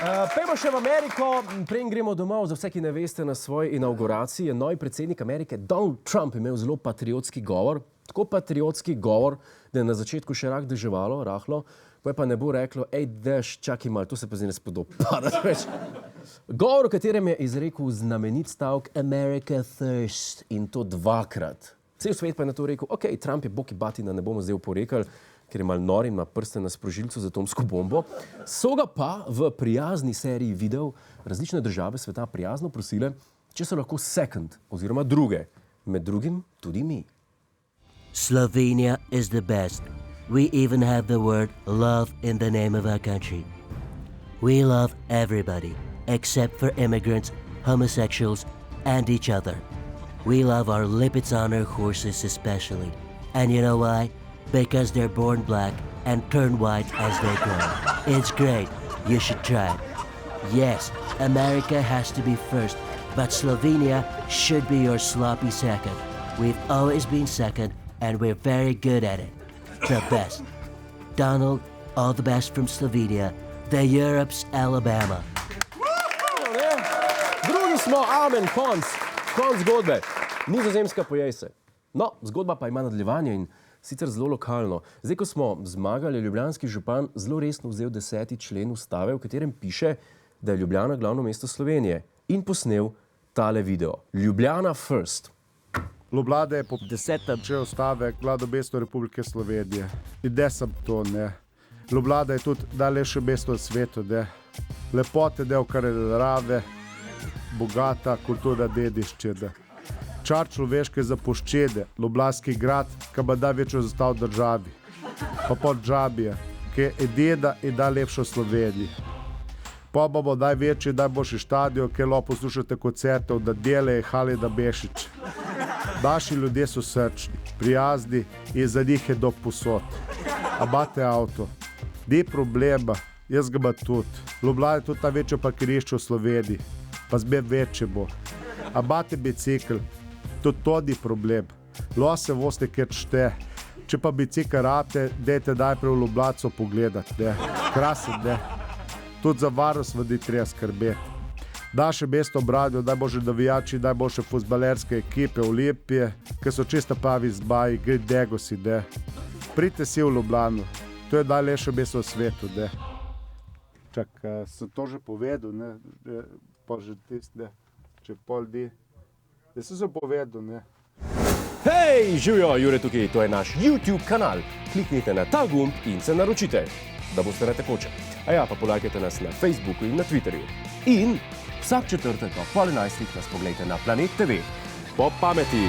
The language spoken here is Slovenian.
Pejmo še v Ameriko, prej gremo domov. Za vse, ki ne veste, na svoji inauguraciji je novi predsednik Amerike Donald Trump imel zelo patriotski govor. Tako patriotski govor, da je na začetku še deževalo, rahlo, pa ne bo reklo, ej, dež, čakaj malo, to se pa zdaj ne spodoba. Govor, v katerem je izrekel znamenit stavek America First in to dvakrat. Cel svet pa je na to rekel, ok, Trump je boki batina, ne bomo zdaj oporekali, ker je mal nor in ima prste na sprožilcu z atomsko bombo. So ga pa v prijazni seriji videov različne države sveta prijazno prosile, če so lahko second oziroma druge, med drugim tudi mi. Slovenia is the best. We even have the word love in the name of our country. We love everybody, except for immigrants, homosexuals, and each other. We love our Lipids Honor horses especially. And you know why? Because they're born black and turn white as they grow. It's great. You should try it. Yes, America has to be first, but Slovenia should be your sloppy second. We've always been second, and we're very good at it. The best. Donald, all the best from Slovenia, the Europe's Alabama. Drugi smo, amen, konc zgodbe. Nizozemska pojej se. No, zgodba pa ima nadaljevanje in sicer zelo lokalno. Zdaj, ko smo zmagali, je ljubljanski župan zelo resno vzel 10. člen ustave, v katerem piše, da je Ljubljana glavno mesto Slovenije in posnel tale video. Ljubljana first. Ljubljana je po 10. členu ustave glavno mesto Republike Slovenije. Ide sem to, ne. Ljubljana je tudi najlepše mesto na svetu, ne. Lepote del, kar je narave, bogata kulturna dediščina. Čar človeške zapuščine, Ljubljanski grad, ki ima največjo zastavo v državi. Pa Podžabje, ki je edina in najlepša v Sloveniji. Pa imamo največji, najboljši štadion, kjer lahko poslušate koncerte od Daniele in Halida Bešič. Naši ljudje so srčni, prijazni in za njih je do posod. A imate avto? Ni problema, jaz ga imam tudi. Ljubljana je tudi največje parkirišče v Sloveniji, pa zmer večje bo. A imate bicikl? Tudi to ni problem. Lahko se vozite, kjer šte. Če pa bicikl rabite, dajte najprej v Ljubljanico pogledati, ne. Krasen, ne. Tudi za varnost vam ni treba skrbeti. Naše mesto branijo najboljši navijači, najboljše fuzbalerske ekipe Olimpije, ki so čisto pravi zmaji, Green Degosi, ne. Pridite si v Ljubljano, to je najlepše mesto v svetu, ne. Čak, sem to že povedal, ne, pa že tist, ne, če pol ni. Jaz sem se povedal, ne. Hej, živjo, Jure tukaj, to je naš YouTube kanal. Kliknite na ta gumb in se naročite, da boste na tekoče. A ja, pa polajkajte nas na Facebooku in na Twitterju. In vsak četrtek ob 10:30 nas pogledajte na Planet TV. Po pameti!